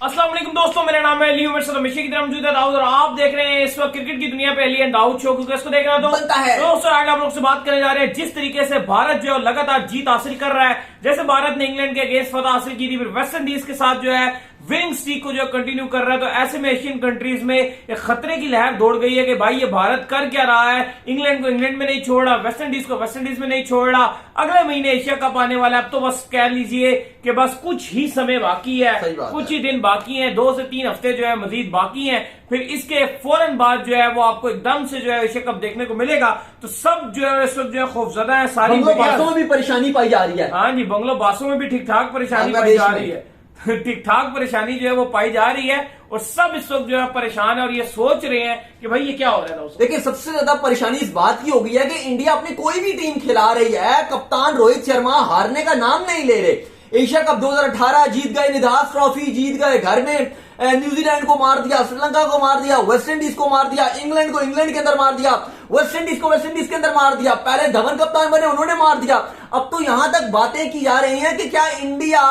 अस्सलाम वालेकुम दोस्तों, मेरा नाम है लियो, मेरे साथ हमेशा की तरह मौजूद है दाऊद और आप देख रहे हैं इस वक्त क्रिकेट की दुनिया पे एलियन दाऊद शो। क्योंकि इसको देखना तो बनता है। दोस्तों आज आप लोग से बात करने जा रहे हैं जिस तरीके से भारत जो है लगातार जीत हासिल कर रहा है। जैसे भारत ने इंग्लैंड के अगेंस्ट फतह हासिल की थी, फिर वेस्ट इंडीज के साथ जो है विनिंग स्ट्रीक को जो कंटिन्यू कर रहा है। तो ऐसे में एशियन कंट्रीज में एक खतरे की लहर दौड़ गई है कि भाई ये भारत कर क्या रहा है। इंग्लैंड को इंग्लैंड में नहीं छोड़ रहा, वेस्ट इंडीज को वेस्ट इंडीज में नहीं छोड़ रहा। अगले महीने एशिया कप आने वाला है, अब तो बस कह लीजिए कि बस कुछ ही समय बाकी है, कुछ ही दिन बाकी है, 2 से 3 हफ्ते जो है मजीद बाकी हैं। फिर इसके फौरन बाद जो है वो आपको एकदम से जो है एशिया कप देखने को मिलेगा। तो सब जो है इस वक्त जो है खौफजदा है। सारी बातों में भी परेशानी पाई जा रही है। हाँ जी, बंगलो बासों में भी ठीक ठाक परेशानी पाई जा रही है। ठीक ठाक परेशानी जो है वो पाई जा रही है और सब इस वक्त जो है परेशान है और ये सोच रहे हैं कि भाई ये क्या हो रहा है। देखिए, सबसे ज्यादा परेशानी इस बात की हो गई है कि इंडिया अपनी कोई भी टीम खिला रही है, कप्तान रोहित शर्मा हारने का नाम नहीं ले रहे। एशिया कप 2018 जीत गए, निधास ट्रॉफी जीत गए, घर में न्यूजीलैंड को मार दिया, श्रीलंका को मार दिया, वेस्ट इंडीज को मार दिया, इंग्लैंड को इंग्लैंड के अंदर मार दिया, वेस्ट इंडीज को वेस्ट इंडीज के अंदर मार दिया। पहले धवन कप्तान बने, उन्होंने मार दिया। अब तो यहां तक बातें की जा रही हैं कि क्या इंडिया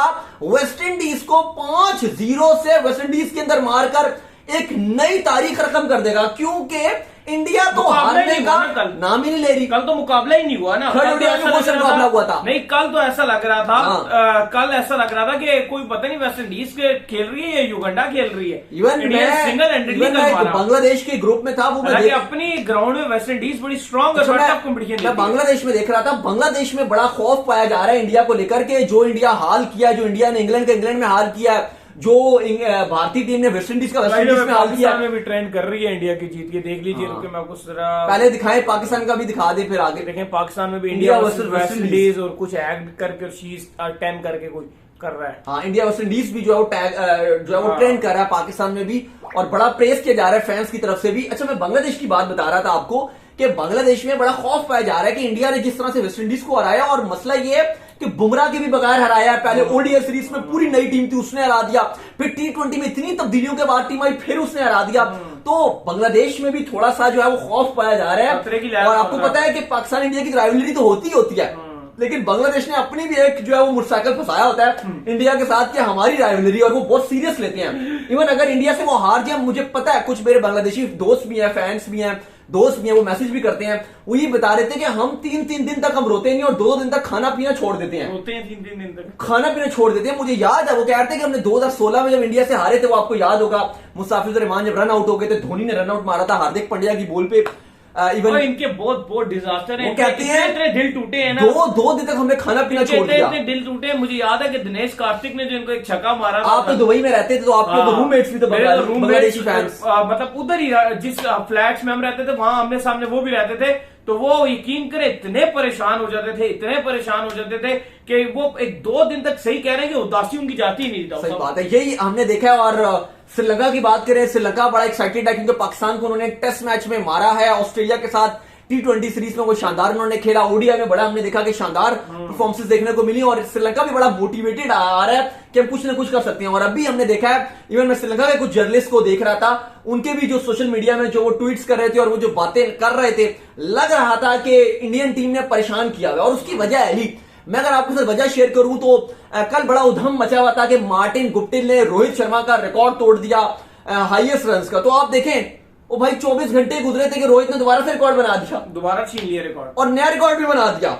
वेस्ट इंडीज को 5-0 से वेस्ट इंडीज के अंदर मारकर एक नई तारीख रकम कर देगा, क्योंकि इंडिया तो हारने का नाम ही नहीं ले रही। कल तो मुकाबला ही नहीं हुआ ना, मुकाबला हुआ था। नहीं, कल तो ऐसा लग रहा था कल ऐसा लग रहा था कि कोई पता नहीं वेस्ट इंडीज के खेल रही है या युगांडा खेल रही है। इवन बांग्लादेश के ग्रुप में था वो, अपनी ग्राउंड में वेस्ट इंडीज बड़ी स्ट्रॉन्ग कंपटीशन। मैं बांग्लादेश में देख रहा था, बांग्लादेश में बड़ा खौफ पाया जा रहा है इंडिया को लेकर के। जो इंडिया हाल किया, जो इंडिया ने इंग्लैंड में हाल किया, जो भारतीय टीम ने वेस्ट इंडीज का वेस्ट इंडीज में हाल किया, में भी ट्रेंड कर रही है इंडिया की जीत के। देख लीजिए, रुके मैं आपको पहले दिखाएं, पाकिस्तान का भी दिखा दे, फिर आगे देखें। पाकिस्तान में भी इंडिया वर्सेस वेस्ट इंडीज और कुछ एक्ट करके शीज 10 करके कोई कर रहा है। हाँ, इंडिया वेस्ट इंडीज भी जो है वो ट्रेंड कर रहा है पाकिस्तान में भी, और बड़ा प्रेस किया जा रहा है फैंस की तरफ से भी। अच्छा, मैं बांग्लादेश की बात बता रहा था आपको कि बांग्लादेश में बड़ा खौफ पाया जा रहा है कि इंडिया ने जिस तरह से वेस्ट इंडीज को हराया, और मसला ये है कि बुमराह के भी बगैर हराया है। पहले ओडीआई सीरीज में पूरी नई टीम थी, उसने हरा दिया। फिर T20 में इतनी तब्दीलियों के बाद टीम आई, फिर उसने हरा दिया। तो बांग्लादेश में भी थोड़ा सा जो है वो खौफ पाया जा रहा है। और आपको पता है कि पाकिस्तान इंडिया की राइवलरी तो होती है, लेकिन बांग्लादेश ने अपनी भी एक जो है वो मोटरसाइकिल फंसाया होता है इंडिया के साथ कि हमारी राइवलरी, और वो बहुत सीरियस लेते हैं। इवन अगर इंडिया से वो हार जाए, मुझे पता है कुछ मेरे बांग्लादेशी दोस्त भी हैं, फैंस भी हैं, दोस्त भी हैं, वो मैसेज भी करते हैं, वो ये बता रहे थे कि हम 3-3 दिन तक हम रोते नहीं और 2 दिन तक खाना पीना छोड़ देते हैं। रोते हैं 3-3 दिन तक खाना पीना छोड़ देते हैं। मुझे याद है वो कह रहे थे कि हमने 2016 में जब इंडिया से हारे थे, वो आपको याद होगा, मुस्ताफिजुर रहमान जब रन आउट हो गए थे, धोनी ने रन आउट मारा था हार्दिक पांड्या की बॉल पे। इवन इनके बहुत डिजास्टर है। वो कहते हैं इतने दिल टूटे हैं ना, 2 दिन तक हमने खाना पीना छोड़ दिया। इतने दिल टूटे। मुझे याद है कि दिनेश कार्तिक ने जो इनको एक छक्का मारा। आप तो दुबई में रहते थे, तो आपके रूममेट्स भी तो बांग्लादेशी फैंस, मतलब उधर ही जिस फ्लैट्स में हम रहते थे, वहां आमने सामने वो भी रहते थे। तो वो यकीन करे इतने परेशान हो जाते थे कि वो 1-2 दिन तक, सही कह रहे हैं कि उदासी उनकी जाती ही नहीं। सही बात है, यही हमने देखा है। और श्रीलंका की बात करें, श्रीलंका बड़ा एक्साइटेड है क्योंकि पाकिस्तान को उन्होंने टेस्ट मैच में मारा है। ऑस्ट्रेलिया के साथ T20 सीरीज में वो शानदार उन्होंने खेला। ओडीआई में बड़ा हमने देखा कि शानदार परफॉर्मेंसेस देखने को मिली, और श्रीलंका भी बड़ा मोटिवेटेड आ रहा है कि हम कुछ ना कुछ कर सकते हैं। और अभी हमने देखा है, इवन मैं श्रीलंका के कुछ जर्नलिस्ट को देख रहा था, उनके भी जो सोशल मीडिया में जो वो ट्वीट्स कर रहे थे और वो जो बातें कर रहे थे, लग रहा था कि इंडियन टीम ने परेशान किया हुआ। और उसकी वजह है ही, मैं अगर आपके साथ वजह शेयर करूं तो कल बड़ा उधम मचा हुआ था कि मार्टिन गुप्टिल ने रोहित शर्मा का रिकॉर्ड तोड़ दिया हाईएस्ट रन का। तो आप देखें, ओ भाई 24 घंटे गुजरे थे कि रोहित ने दोबारा से रिकॉर्ड बना दिया, दोबारा छीन लिया रिकॉर्ड, और नया रिकॉर्ड भी बना दिया।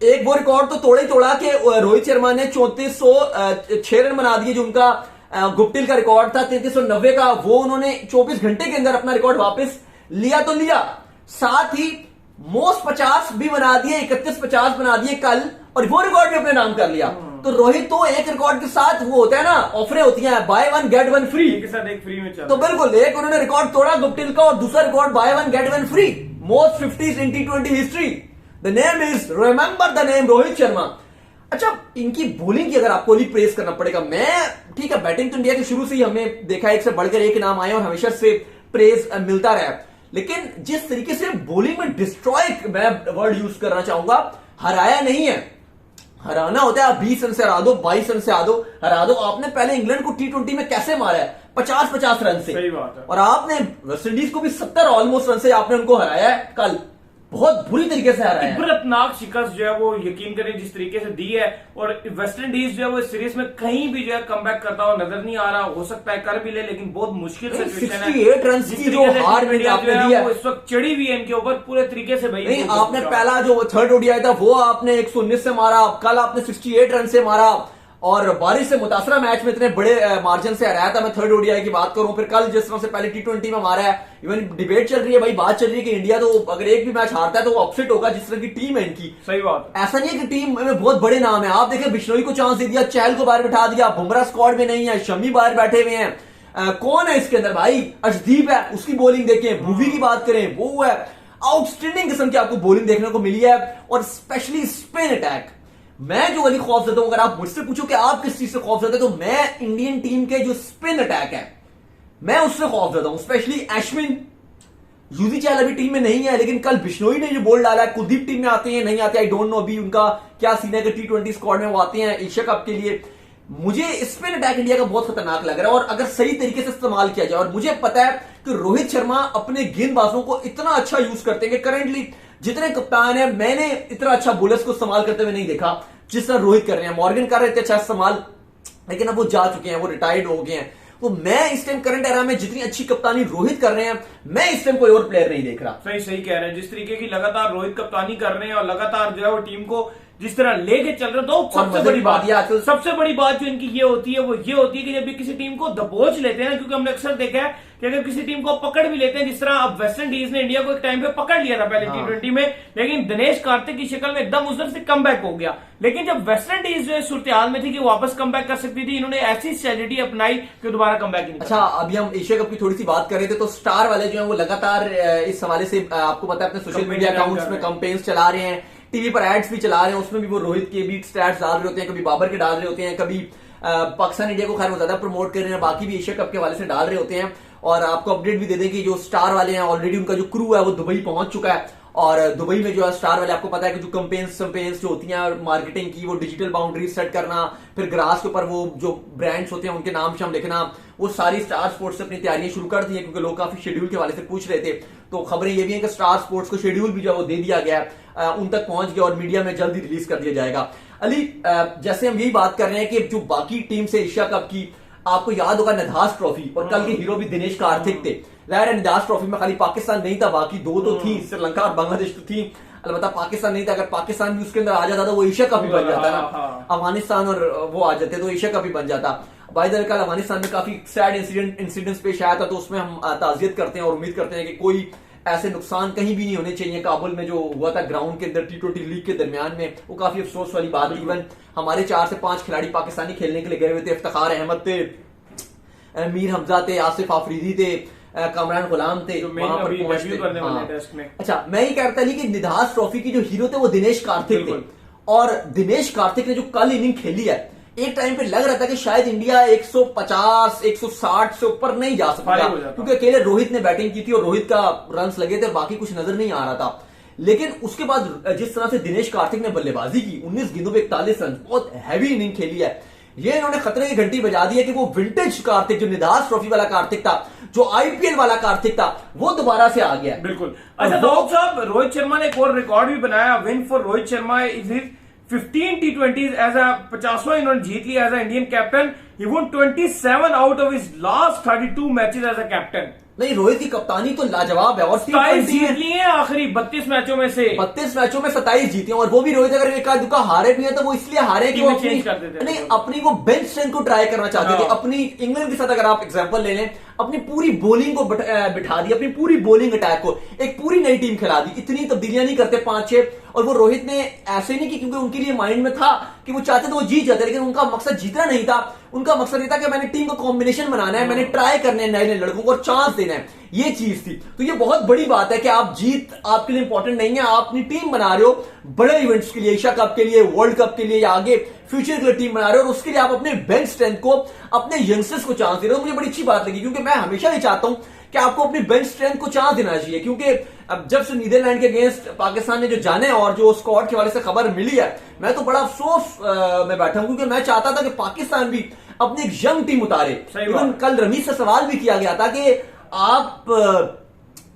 एक वो रिकॉर्ड तो तोड़ा ही तोड़ा कि रोहित शर्मा ने 3406 रन बना दिए, जो उनका गुप्टिल का रिकॉर्ड था 3390 का, वो उन्होंने 24 घंटे के अंदर अपना रिकॉर्ड वापस लिया तो लिया। साथ ही मोस्ट 50 भी बना दिए, 3150 बना दिए कल, और वो रिकॉर्ड भी अपने नाम कर लिया। तो रोहित तो एक रिकॉर्ड के साथ वो होता है ना, ऑफरें होती हैं, बाय 1 गेट 1 फ्री के साथ एक फ्री में चल। तो बिल्कुल एक उन्होंने रिकॉर्ड तोड़ा गुप्टिल का, और दूसरा record buy 1 get 1 free, most 50s in T20 history. The name is, remember the name, Rohit Sharma. अच्छा, इनकी बॉलिंग की अगर आपको प्रेस करना पड़ेगा, मैं ठीक है, बैटिंग तो इंडिया के शुरू से ही हमने देखा एक से बढ़कर एक नाम आए और हमेशा से प्रेस मिलता रहा, लेकिन जिस तरीके से बॉलिंग में डिस्ट्रॉय, मैं वर्ड यूज करना चाहूंगा, हराया नहीं है। हराना होता है आप 20 रन से हरा दो, 22 रन से हरा दो। आपने पहले इंग्लैंड को T20 में कैसे मारा है, 50-50 रन से। सही बात है। और आपने वेस्ट इंडीज को भी 70 ऑलमोस्ट रन से आपने उनको हराया है कल। बहुत बुरी तरीके से हराया है। इबरतनाक शिकस्त जो है वो यकीन करें जिस तरीके से दी है, और वेस्ट इंडीज जो है वो इस सीरीज में कहीं भी जो है कमबैक करता हुआ नजर नहीं आ रहा। हो सकता है कर भी ले, लेकिन बहुत मुश्किल सिचुएशन है। 68 रन की जो हार में आपने दी है वो इस वक्त चढ़ी हुई है इनके ऊपर पूरे तरीके से। भाई नहीं, आपने पहला जो थर्ड ओडीआई था वो आपने 119 से मारा, कल आपने 68 रन से मारा, और बारिश से मुतासरा मैच में इतने बड़े मार्जिन से हराया था। मैं थर्ड ओडीआई की बात करूं, फिर कल जिस तरह से पहले T20 में मारा है, इवन डिबेट चल रही है भाई, बात चल रही है कि इंडिया तो अगर एक भी मैच हारता है तो वो अपसेट होगा जिस तरह की टीम है इनकी। सही बात। ऐसा नहीं है कि टीम में बहुत बड़े नाम है। आप देखिए बिश्नोई को चांस दे दिया, चहल को बाहर बिठा दिया, बुमराह स्क्वाड में नहीं है, शमी बाहर बैठे हुए हैं। कौन है इसके अंदर भाई? अर्शदीप है, उसकी बॉलिंग देखें। भूवी की बात करें, वो है आउटस्टैंडिंग किस्म की आपको बॉलिंग देखने को मिली है, और स्पेशली स्पिन अटैक। मैं जो वाली खौफजदा हूं, अगर आप मुझसे पूछो कि आप किस चीज से खौफजदा, तो मैं इंडियन टीम के जो स्पिन अटैक है मैं उससे खौफजदा हूं, स्पेशली अश्विन। यूजी चहल अभी टीम में नहीं है, लेकिन कल बिश्नोई ने जो बॉल डाला है, कुलदीप टीम में आते हैं नहीं आते, आई डोंट नो अभी उनका क्या सीन है कि T20 स्क्वाड में वो आते हैं एशिया कप के लिए। मुझे स्पिन अटैक इंडिया का बहुत खतरनाक लग रहा है, और अगर सही तरीके से इस्तेमाल किया जाए, और मुझे पता है कि रोहित शर्मा अपने गेंदबाजों को इतना अच्छा यूज करते हैं कि करेंटली जितने कप्तान है मैंने इतना अच्छा बॉलर्स को इस्तेमाल करते हुए नहीं देखा जिस तरह रोहित कर रहे हैं। मॉर्गन कर रहे थे अच्छा इस्तेमाल, लेकिन अब वो जा चुके हैं, वो रिटायर्ड हो गए हैं। तो मैं इस टाइम करंट एरा में जितनी अच्छी कप्तानी रोहित कर रहे हैं, मैं इस टाइम कोई और प्लेयर नहीं देख रहा। सही कह रहे हैं। जिस तरीके की लगातार रोहित कप्तानी कर रहे हैं और लगातार जो है वो टीम को जिस तरह लेके चल रहे हैं, तो सबसे बड़ी बात जो इनकी ये होती है वो ये होती है कि जब भी किसी टीम को दबोच लेते हैं ना, क्योंकि हमने अक्सर देखा है कि अगर किसी टीम को पकड़ भी लेते हैं, जिस तरह अब वेस्ट इंडीज ने इंडिया को एक टाइम पे पकड़ लिया था पहले T20 में, लेकिन दिनेश कार्तिक की शक्ल में एकदम उधर से कमबैक हो गया। लेकिन जब वेस्ट इंडीज जो है सूरत में थी कि वापस कमबैक कर सकती थी, इन्होंने ऐसी स्ट्रेटेजी अपनाई कि दोबारा कमबैक नहीं। अच्छा, अभी हम एशिया कप की थोड़ी सी बात कर रहे थे, तो स्टार वाले जो है वो लगातार इस हवाले से आपको पता है अपने सोशल मीडिया अकाउंट्स में कैंपेन्स चला रहे हैं, टीवी पर एड्स भी चला रहे हैं, उसमें भी वो रोहित के भी स्टैट्स डाल रहे होते हैं, कभी बाबर के डाल रहे होते हैं, कभी पाकिस्तान इंडिया को खैर वो ज्यादा प्रमोट कर रहे हैं, बाकी भी एशिया कप के हवाले से डाल रहे होते हैं। और आपको अपडेट भी दे दें कि जो स्टार वाले हैं ऑलरेडी उनका जो क्रू है वो दुबई पहुंच चुका है, और दुबई में जो है स्टार वाले आपको पता है कि जो कैंपेन्स जो होती हैं मार्केटिंग की, वो डिजिटल बाउंड्रीज सेट करना, फिर ग्रास के ऊपर वो जो ब्रांड्स होते हैं उनके नाम शाम लिखना, वो सारी स्टार स्पोर्ट्स से अपनी तैयारियां शुरू कर दी है, क्योंकि लोग काफी शेड्यूल के हवाले से पूछ रहे थे। तो खबरें ये भी हैं कि स्टार स्पोर्ट्स को शेड्यूल भी जो है वो दे दिया गया है, उन तक पहुंच गया और मीडिया में जल्दी रिलीज कर दिया जाएगा। अली, जैसे हम यही बात कर रहे हैं कि जो बाकी टीम से एशिया कप की, आपको याद होगा निधास ट्रॉफी, और कल के हीरो भी दिनेश कार्तिक थे। जाहिर निधास ट्रॉफी में खाली पाकिस्तान नहीं था, बाकी दो तो थी, श्रीलंका और बांग्लादेश तो थी, अलबत्ता पाकिस्तान नहीं था। अगर पाकिस्तान भी उसके अंदर आ जाता तो वो एशिया कप भी बन जाता ना, अफगानिस्तान और वो आ जाते तो एशिया कप भी बन जाता। बाय द वे कल अफगानिस्तान में काफी सैड इंसिडेंट्स पेश आया था, तो उसमें हम ताजियत करते हैं और उम्मीद करते हैं कि कोई ऐसे नुकसान कहीं भी नहीं होने चाहिए। काबुल में जो हुआ था ग्राउंड के अंदर T20 लीग के दरमियान में, वो काफी अफसोस वाली बात थी। इवन हमारे 4 से 5 खिलाड़ी पाकिस्तानी खेलने के लिए गए हुए थे, इफ्तिखार अहमद थे, मीर हमजा थे, आसिफ आफरीदी थे, कामरान गुलाम थे, वहां पर पहुंचते। अच्छा, मैं ये कहता नहीं कि निधास ट्रॉफी की जो हीरो थे वो दिनेश कार्तिक थे, और दिनेश कार्तिक ने जो कल इनिंग खेली है, एक टाइम पे लग रहा था कि शायद इंडिया 150 160 से ऊपर नहीं जा सकता, क्योंकि अकेले रोहित ने बैटिंग की थी और रोहित का रन्स लगे थे, बाकी कुछ नजर नहीं आ रहा था। लेकिन उसके बाद जिस तरह से दिनेश कार्तिक ने बल्लेबाजी की, 19 गेंदों पे 41 रन, बहुत हैवी इनिंग खेली है, ये इन्होंने खतरे की घंटी बजा दी है कि वो विंटेज कार्तिक, जो निधास ट्रॉफी वाला कार्तिक था, जो आईपीएल वाला कार्तिक था, वो दोबारा से आ गया। बिल्कुल। अच्छा दाऊद साहब, रोहित शर्मा ने एक और रिकॉर्ड भी बनाया। Win for Rohit Sharma is his 15 T20s as a 50वां इन्होंने जीत लिया as a Indian captain. He won 27 out of his last 32 matches as a captain. नहीं, रोहित की कप्तानी तो लाजवाब है, और 27 जीत लिए हैं आखिरी 32 मैचों में से। 32 मैचों में 27 जीते, और वो भी रोहित अगर एक आध दुका हारे भी है तो वो इसलिए हारे कि वो अपनी वो बेंच स्ट्रेंथ को ट्राई करना चाहते थे। अपनी इंग्लैंड के साथ अगर आप एग्जांपल ले लें, अपनी पूरी बॉलिंग को बिठा दी, अपनी पूरी बॉलिंग अटैक को एक पूरी नई टीम खिला दी, इतनी तब्दीलियां नहीं करते 5-6। और वो रोहित ने ऐसे नहीं की क्योंकि उनके लिए माइंड में था कि वो चाहते थे वो जीत जाते, लेकिन उनका मकसद जीतना नहीं था। उनका मकसद ये था कि मैंने टीम को कॉम्बिनेशन बनाना है, मैंने ट्राई करने हैं नए लड़कों को और चांस देना है, ये चीज थी। तो ये बहुत बड़ी बात है कि आप जीत आपके लिए इंपॉर्टेंट नहीं है, आप अपनी टीम बना रहे हो बड़े इवेंट्स के लिए, एशिया कप के लिए, वर्ल्ड कप के लिए, या आगे फ्यूचर के लिए टीम बना रहे हो, और उसके लिए आप अपने बेंच स्ट्रेंथ को, अपने यंगस्टर्स को चांस दे रहे हो। मुझे बड़ी अच्छी बात लगी, क्योंकि मैं हमेशा ये चाहता हूं कि आपको अपनी बेंच स्ट्रेंथ को चांस देना चाहिए, क्योंकि अब जब से नीदरलैंड के अगेंस्ट पाकिस्तान ने जो जाने और जो स्क्वाड के वाले से खबर मिली है, मैं तो बड़ा अफसोस में बैठा हूं, क्योंकि मैं चाहता था कि पाकिस्तान भी अपनी एक यंग टीम उतारे। इवन कल रमीज से सवाल भी किया गया था कि आप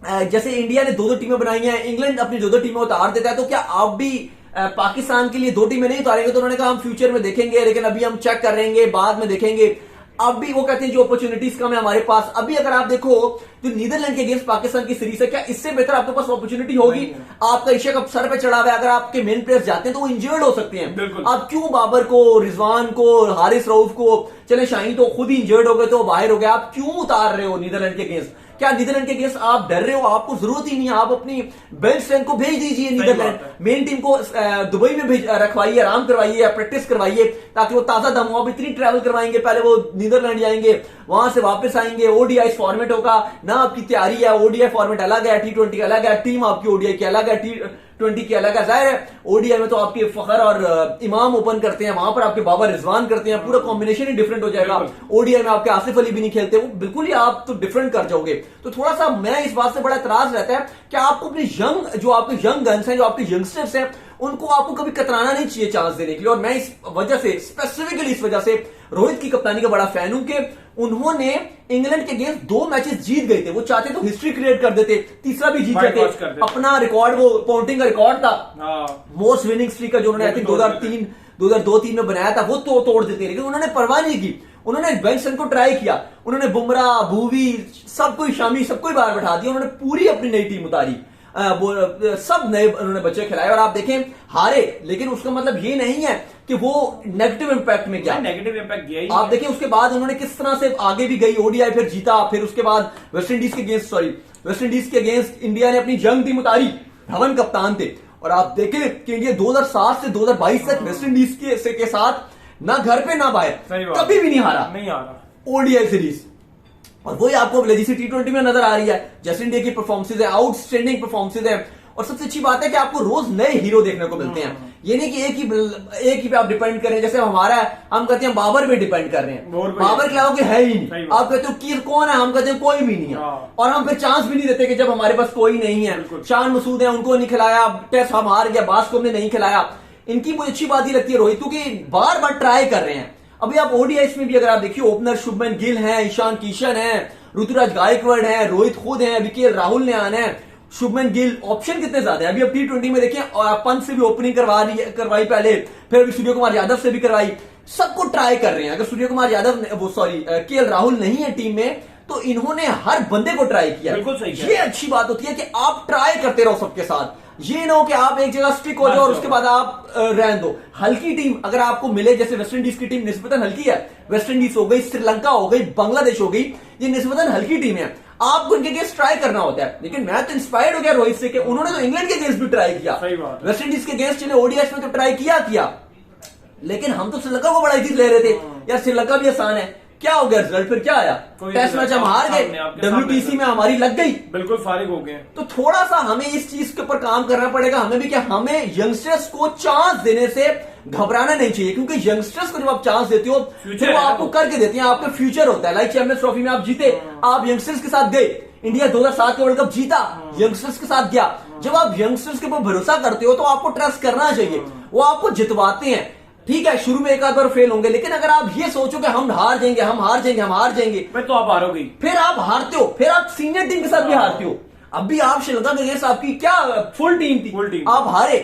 जैसे इंडिया ने 2-2 टीमें बनाई हैं, इंग्लैंड अपनी 2-2 टीमें उतार देता है, तो क्या आप भी पाकिस्तान के लिए 2 टीमें नहीं उतारेंगे? तो उन्होंने कहा हम फ्यूचर में देखेंगे, लेकिन अभी हम चेक करेंगे, बाद में देखेंगे। अब भी वो कहते हैं जो अपॉर्चुनिटीज कम है हमारे पास। अभी अगर आप देखो जो नीदरलैंड के अगेंस्ट पाकिस्तान की सीरीज है, क्या इससे बेहतर आपके पास अपॉर्चुनिटी होगी? आपका एशिया कप सर पे चढ़ा हुआ है, अगर आपके मेन प्लेयर्स जाते हैं तो वो इंजर्ड हो सकते हैं। आप क्यों बाबर को, रिजवान को, हारिस रऊफ को, चले शाहीन तो खुद ही इंजर्ड हो गए तो बाहर हो गए, आप क्यों उतार रहे हो नीदरलैंड के अगेंस्ट? क्या नीदरलैंड के अगेंस्ट आप डर रहे हो? आपको जरूरत ही नहीं है, आप अपनी बेंच स्ट्रेंथ को भेज दीजिए नीदरलैंड, मेन टीम को दुबई में रखवाइए, आराम करवाइए, प्रैक्टिस करवाइए, ताकि वो ताजा दम हो। अब इतनी ट्रैवल करवाएंगे, पहले वो नीदरलैंड जाएंगे, वहां से वापस आएंगे, ओडीआई फॉर्मेट होगा ना, आपकी तैयारी है, ओडीआई फॉर्मेट अलग है, T20 अलग है, टीम आपकी ओडीआई की अलग है, T20 की अलग है। जाहिर है ओडीआई में तो आपके फखर और इमाम ओपन करते हैं, वहां पर आपके बाबर रिजवान करते हैं, पूरा कॉम्बिनेशन ही डिफरेंट हो जाएगा। ओडीआई में आपके आसिफ अली भी नहीं खेलते, वो बिल्कुल ही आप तो डिफरेंट कर जाओगे। तो थोड़ा सा मैं इस बात से बड़ा एतराज रहता है कि आपको अपने जो आपके यंग गन्स हैं, जो आपके यंगस्टर्स हैं, उनको आपको कभी कतराना नहीं चाहिए चांस देने के लिए। और मैं इस वजह से, स्पेसिफिकली इस वजह से रोहित की कप्तानी का बड़ा फैन हूं कि उन्होंने इंग्लैंड के अगेंस्ट 2 मैचेस जीत गए थे। वो चाहते तो हिस्ट्री क्रिएट कर देते, तीसरा भी जीत जाते, अपना रिकॉर्ड, वो पॉन्टिंग का रिकॉर्ड था मोस्ट विनिंग स्ट्रीक का, जो उन्होंने आई थिंक 2002-3 में बनाया था, वो तो तोड़ देते। लेकिन उन्होंने परवाह नहीं की, उन्होंने बेंसन को ट्राई किया, उन्होंने बुमराह, भूवी, सबको शामी, सबको बाहर बैठा दिया, उन्होंने पूरी अपनी नई टीम उतारी, सब नए उन्होंने बच्चे खिलाए और आप देखें हारे। लेकिन उसका मतलब ये नहीं है कि वो नेगेटिव इंपैक्ट में गया, नेगेटिव इंपैक्ट गया ही। आप देखें उसके बाद उन्होंने किस तरह से आगे भी गई, ओडीआई फिर जीता, फिर उसके बाद वेस्ट इंडीज के अगेंस्ट इंडिया ने अपनी जंग टीम उतारी, धवन कप्तान थे। और आप देखें कि इंडिया 2007 से 2022 तक वेस्ट इंडीज के साथ ना घर पे ना बाहर कभी भी नहीं हारा ओडीआई सीरीज। और वही आपको जैसे T20 में नजर आ रही है, जैसे इंडिया की परफॉर्मेंसेज है, आउटस्टैंडिंग परफॉर्मेंसेज है। और सबसे अच्छी बात है कि आपको रोज नए हीरो देखने को मिलते हैं। ये नहीं कि एक ही पे आप डिपेंड करें, जैसे हमारा है, हम कहते हैं बाबर पे डिपेंड कर रहे हैं, बाबर के अलावा है ही नहीं। आप कहते हो कि कौन है, हम कहते हैं कोई भी नहीं है। और हम फिर चांस भी नहीं देते कि जब हमारे पास कोई नहीं है। शान मसूद है, उनको नहीं खिलाया, टेस्ट हम हार गया, बास को हमने नहीं खिलाया। इनकी मुझे अच्छी बात ही लगती है रोहित, क्योंकि बार बार ट्राई कर रहे हैं। अभी आप ओडीआई में भी अगर आप देखिए, ओपनर शुभमन गिल है, ईशान किशन है, ऋतुराज गायकवाड़ है, रोहित खुद है, अभी केएल राहुल ने आना है, शुभमन गिल, ऑप्शन कितने ज्यादा है। अभी अब T20 में देखें, पंत से भी ओपनिंग करवाई पहले, फिर अभी सूर्य कुमार यादव से भी करवाई, सबको ट्राई कर रहे हैं। अगर सूर्य कुमार यादव, केएल राहुल नहीं है टीम में, तो इन्होंने हर बंदे को ट्राई किया। बिल्कुल सही है। ये अच्छी बात होती है कि आप ट्राई करते रहो सबके साथ, ये ना हो कि आप एक जगह स्टिक हो जाओ और उसके बाद आप रहने दो। हल्की टीम अगर आपको मिले, जैसे वेस्ट इंडीज की टीम निस्बतन हल्की है, वेस्ट इंडीज हो गई, श्रीलंका हो गई, बांग्लादेश हो गई, ये निस्बतन हल्की टीम है, आपको इनके अगेंस्ट ट्राई करना होता है। लेकिन मैं तो इंस्पायर्ड हो गया रोहित से कि उन्होंने तो इंग्लैंड के अगेंस्ट भी ट्राई किया, वेस्ट इंडीज के अगेंस्ट चले, ओडीआई में तो ट्राई किया। लेकिन हम तो श्रीलंका को बड़ा इजी ले रहे थे यार, श्रीलंका भी आसान है। क्या हो गया रिजल्ट, फिर क्या आया, टेस्ट मैच हम हार गए, WTC में हमारी लग गई, बिल्कुल फारिग हो गए। तो थोड़ा सा हमें इस चीज के ऊपर काम करना पड़ेगा, हमें भी, क्या हमें यंगस्टर्स को चांस देने से घबराना नहीं चाहिए। क्योंकि यंगस्टर्स को जब आप चांस देते हो तो वो आपको करके देते हैं, आपका फ्यूचर होता है। लाइक चैंपियंस ट्रॉफी में आप जीते, आप यंगस्टर्स के साथ गए, इंडिया 2007 के वर्ल्ड कप जीता, यंगस्टर्स के साथ गया। जब आप यंगस्टर्स के ऊपर भरोसा करते हो तो आपको ट्रस्ट करना चाहिए, वो आपको जितवाते हैं। ठीक है, शुरू में एक आध बार फेल होंगे, लेकिन अगर आप ये सोचो कि हम हार जाएंगे, फिर तो आप हारोगे, फिर आप हारते हो, फिर आप सीनियर टीम के साथ भी हारते हो। अभी आप श्रीलंका के अगेंस्ट आपकी क्या फुल टीम थी, आप हारे,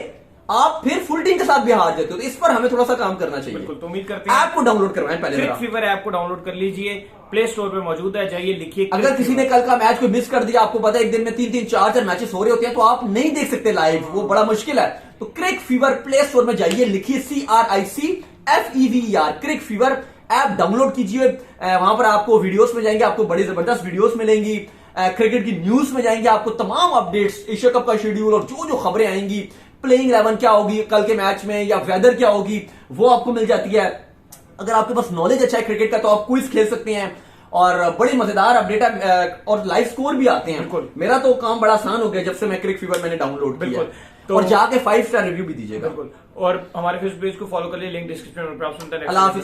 आप फिर फुल टीम के साथ भी हार जाते हो। तो इस पर हमें थोड़ा सा काम करना चाहिए। बिल्कुल, तो उम्मीद करते हैं ऐप को डाउनलोड करवाएं पहले, क्रिक फीवर ऐप को डाउनलोड कर लीजिए, प्ले स्टोर पे मौजूद है, जाइए लिखिए। अगर किसी ने कल का मैच को मिस कर दिया, आपको पता है एक दिन में 3-3 4-4 मैचेस हो रहे होते हैं, तो आप नहीं देख सकते लाइव, वो बड़ा मुश्किल है। तो क्रिक फीवर प्ले स्टोर में जाइए, लिखिए CRICFEVER, क्रिक फीवर ऐप डाउनलोड कीजिए। वहां पर आपको वीडियोस में जाएंगे, आपको बड़ी जबरदस्त वीडियोस मिलेंगी, क्रिकेट की न्यूज में जाएंगे, आपको तमाम अपडेट्स, एशिया कप का शेड्यूल और जो खबरें आएंगी, प्लेइंग 11 क्या होगी कल के मैच में, या वेदर क्या होगी, वो आपको मिल जाती है। अगर आपके पास नॉलेज अच्छा है क्रिकेट का, तो आप क्विज खेल सकते हैं, और बड़ी मजेदार अपडेट और लाइव स्कोर भी आते हैं। मेरा तो काम बड़ा आसान हो गया जब से मैं क्रिक फीवर मैंने डाउनलोड किया, तो और जाके 5 स्टार रिव्यू भी दीजिएगा। और हमारे फेसबुक पेज को फॉलो कर लिए, लिंक डिस्क्रिप्शन में। अल्लाह हाफिज।